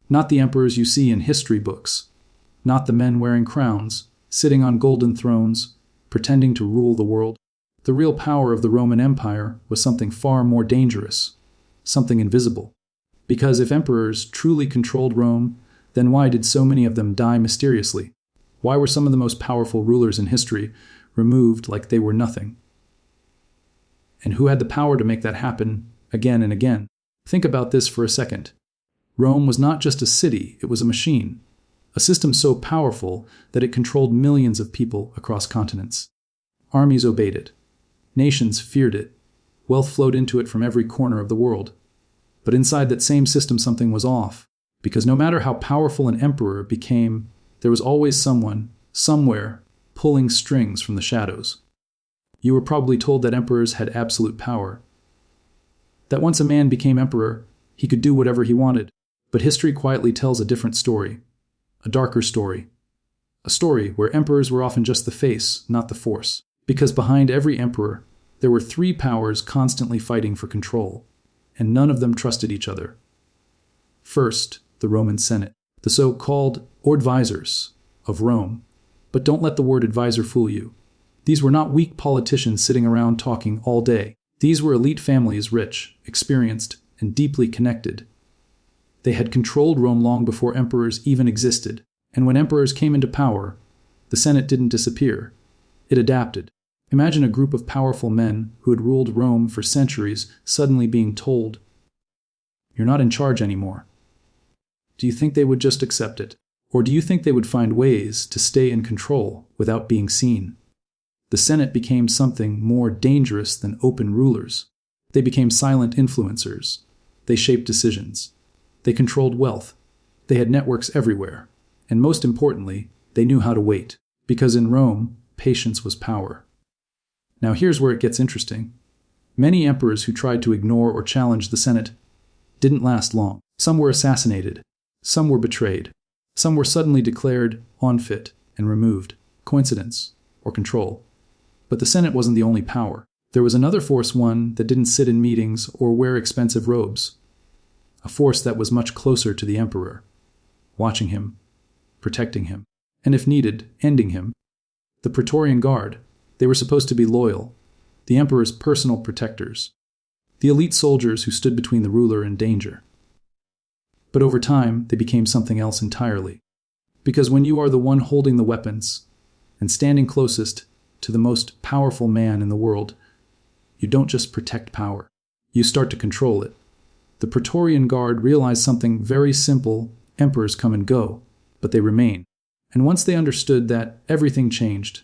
Not the emperors you see in history books. Not the men wearing crowns, sitting on golden thrones, pretending to rule the world. The real power of the Roman Empire was something far more dangerous, something invisible. Because if emperors truly controlled Rome, then why did so many of them die mysteriously? Why were some of the most powerful rulers in history removed like they were nothing? And who had the power to make that happen again and again? Think about this for a second. Rome was not just a city, it was a machine. A system so powerful that it controlled millions of people across continents. Armies obeyed it. Nations feared it. Wealth flowed into it from every corner of the world. But inside that same system something was off, because no matter how powerful an emperor became, there was always someone, somewhere, pulling strings from the shadows. You were probably told that emperors had absolute power. That once a man became emperor, he could do whatever he wanted. But history quietly tells a different story. A darker story. A story where emperors were often just the face, not the force. Because behind every emperor, there were three powers constantly fighting for control, and none of them trusted each other. First, the Roman Senate, the so-called advisors of Rome. But don't let the word advisor fool you. These were not weak politicians sitting around talking all day. These were elite families, rich, experienced, and deeply connected. They had controlled Rome long before emperors even existed, and when emperors came into power, the Senate didn't disappear. It adapted. Imagine a group of powerful men who had ruled Rome for centuries suddenly being told, "You're not in charge anymore." Do you think they would just accept it? Or do you think they would find ways to stay in control without being seen? The Senate became something more dangerous than open rulers. They became silent influencers. They shaped decisions. They controlled wealth. They had networks everywhere. And most importantly, they knew how to wait. Because in Rome, patience was power. Now here's where it gets interesting. Many emperors who tried to ignore or challenge the Senate didn't last long. Some were assassinated. Some were betrayed. Some were suddenly declared unfit and removed. Coincidence or control. But the Senate wasn't the only power. There was another force, one that didn't sit in meetings or wear expensive robes. A force that was much closer to the emperor, watching him, protecting him, and if needed, ending him. The Praetorian Guard, they were supposed to be loyal, the emperor's personal protectors, the elite soldiers who stood between the ruler and danger. But over time, they became something else entirely. Because when you are the one holding the weapons and standing closest to the most powerful man in the world, you don't just protect power, you start to control it. The Praetorian Guard realized something very simple: emperors come and go, but they remain. And once they understood that, everything changed.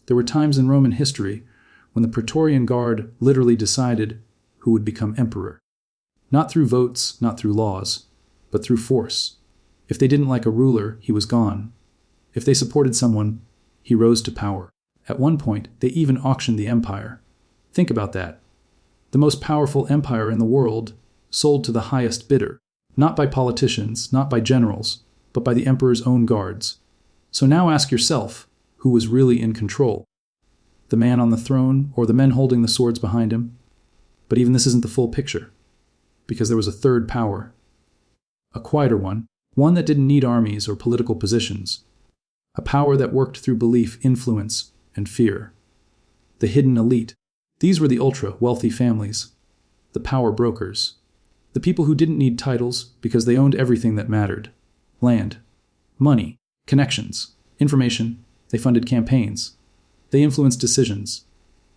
There were times in Roman history when the Praetorian Guard literally decided who would become emperor. Not through votes, not through laws, but through force. If they didn't like a ruler, he was gone. If they supported someone, he rose to power. At one point, they even auctioned the empire. Think about that. The most powerful empire in the world sold to the highest bidder, not by politicians, not by generals, but by the emperor's own guards. So now ask yourself, who was really in control? The man on the throne, or the men holding the swords behind him? But even this isn't the full picture, because there was a third power. A quieter one that didn't need armies or political positions. A power that worked through belief, influence, and fear. The hidden elite. These were the ultra-wealthy families, the power brokers, the people who didn't need titles because they owned everything that mattered. Land, money, connections, information. They funded campaigns. They influenced decisions.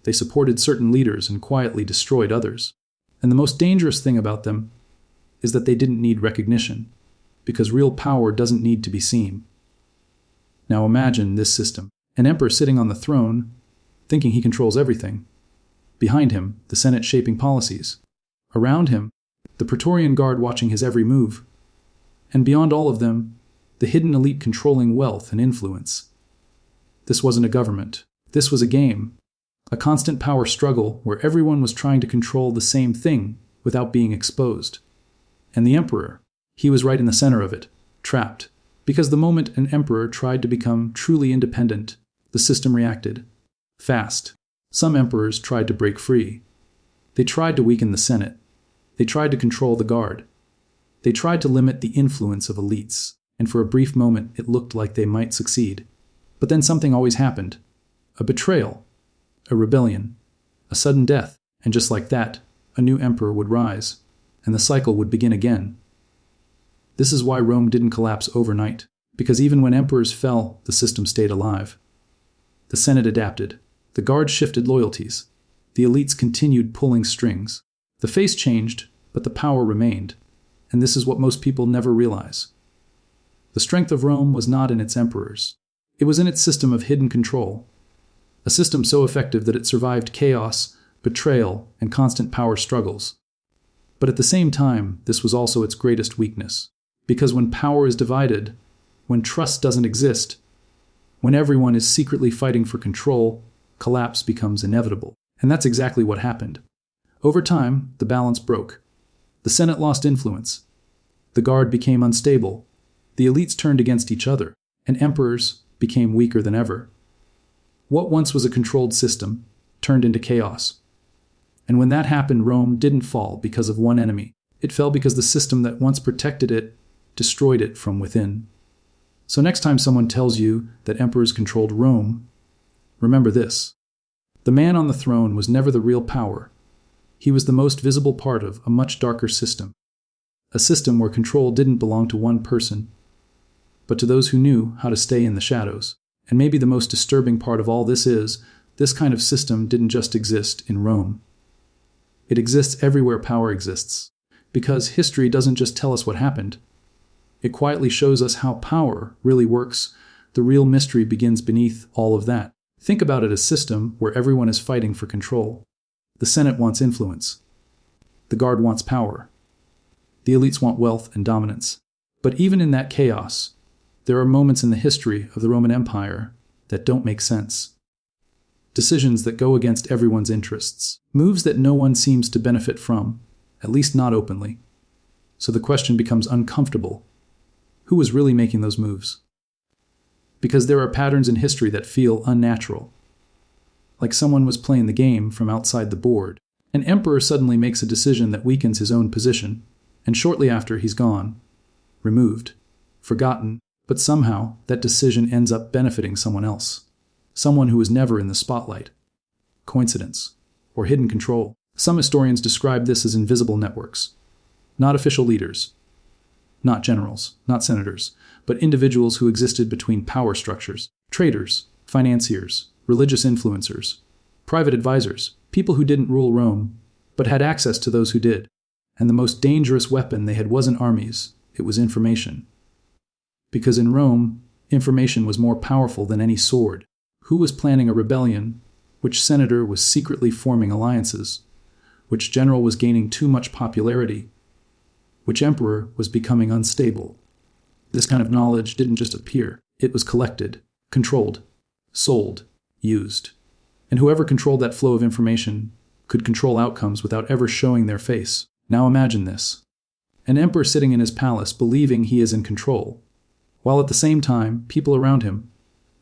They supported certain leaders and quietly destroyed others. And the most dangerous thing about them is that they didn't need recognition, because real power doesn't need to be seen. Now imagine this system. An emperor sitting on the throne, thinking he controls everything. Behind him, the Senate shaping policies. Around him, the Praetorian Guard watching his every move. And beyond all of them, the hidden elite controlling wealth and influence. This wasn't a government. This was a game. A constant power struggle where everyone was trying to control the same thing without being exposed. And the emperor, he was right in the center of it, trapped. Because the moment an emperor tried to become truly independent, the system reacted. Fast. Some emperors tried to break free. They tried to weaken the Senate. They tried to control the Guard. They tried to limit the influence of elites, and for a brief moment it looked like they might succeed. But then something always happened. A betrayal, a rebellion, a sudden death, and just like that, a new emperor would rise, and the cycle would begin again. This is why Rome didn't collapse overnight, because even when emperors fell, the system stayed alive. The Senate adapted, the guards shifted loyalties, the elites continued pulling strings. The face changed, but the power remained, and this is what most people never realize. The strength of Rome was not in its emperors. It was in its system of hidden control, a system so effective that it survived chaos, betrayal, and constant power struggles. But at the same time, this was also its greatest weakness, because when power is divided, when trust doesn't exist, when everyone is secretly fighting for control, collapse becomes inevitable. And that's exactly what happened. Over time, the balance broke. The Senate lost influence. The guard became unstable. The elites turned against each other, and emperors became weaker than ever. What once was a controlled system turned into chaos. And when that happened, Rome didn't fall because of one enemy. It fell because the system that once protected it destroyed it from within. So next time someone tells you that emperors controlled Rome, remember this. The man on the throne was never the real power. He was the most visible part of a much darker system. A system where control didn't belong to one person, but to those who knew how to stay in the shadows. And maybe the most disturbing part of all this is, this kind of system didn't just exist in Rome. It exists everywhere power exists. Because history doesn't just tell us what happened. It quietly shows us how power really works. The real mystery begins beneath all of that. Think about it as a system where everyone is fighting for control. The Senate wants influence. The guard wants power. The elites want wealth and dominance. But even in that chaos, there are moments in the history of the Roman Empire that don't make sense. Decisions that go against everyone's interests. Moves that no one seems to benefit from, at least not openly. So the question becomes uncomfortable. Who was really making those moves? Because there are patterns in history that feel unnatural. Like someone was playing the game from outside the board. An emperor suddenly makes a decision that weakens his own position, and shortly after he's gone, removed, forgotten, but somehow that decision ends up benefiting someone else. Someone who was never in the spotlight. Coincidence, or hidden control. Some historians describe this as invisible networks. Not official leaders, not generals, not senators, but individuals who existed between power structures. Traders, financiers, religious influencers, private advisors, people who didn't rule Rome, but had access to those who did. And the most dangerous weapon they had wasn't armies, it was information. Because in Rome, information was more powerful than any sword. Who was planning a rebellion? Which senator was secretly forming alliances? Which general was gaining too much popularity? Which emperor was becoming unstable? This kind of knowledge didn't just appear. It was collected, controlled, sold, used. And whoever controlled that flow of information could control outcomes without ever showing their face. Now imagine this. An emperor sitting in his palace believing he is in control, while at the same time, people around him,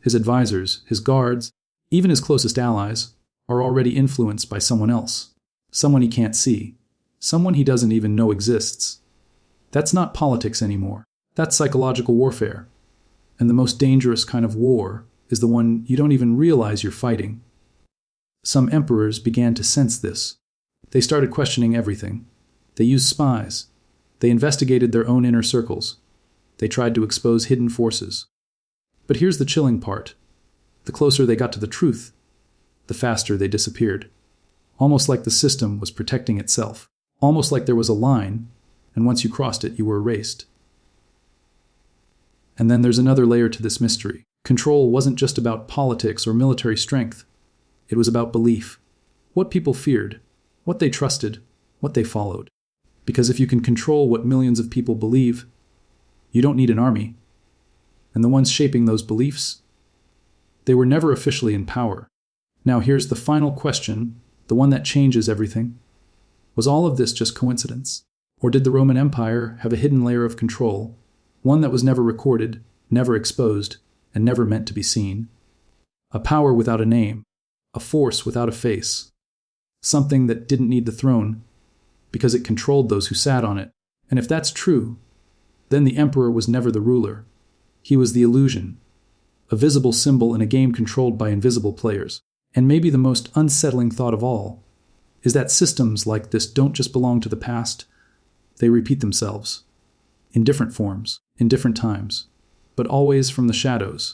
his advisors, his guards, even his closest allies, are already influenced by someone else. Someone he can't see. Someone he doesn't even know exists. That's not politics anymore. That's psychological warfare. And the most dangerous kind of war is the one you don't even realize you're fighting. Some emperors began to sense this. They started questioning everything. They used spies. They investigated their own inner circles. They tried to expose hidden forces. But here's the chilling part. The closer they got to the truth, the faster they disappeared. Almost like the system was protecting itself. Almost like there was a line, and once you crossed it, you were erased. And then there's another layer to this mystery. Control wasn't just about politics or military strength. It was about belief. What people feared, what they trusted, what they followed. Because if you can control what millions of people believe, you don't need an army. And the ones shaping those beliefs, they were never officially in power. Now here's the final question, the one that changes everything. Was all of this just coincidence? Or did the Roman Empire have a hidden layer of control, one that was never recorded, never exposed, and never meant to be seen? A power without a name, a force without a face, something that didn't need the throne, because it controlled those who sat on it. And if that's true, then the emperor was never the ruler. He was the illusion, a visible symbol in a game controlled by invisible players. And maybe the most unsettling thought of all is that systems like this don't just belong to the past, they repeat themselves. In different forms, in different times, but always from the shadows.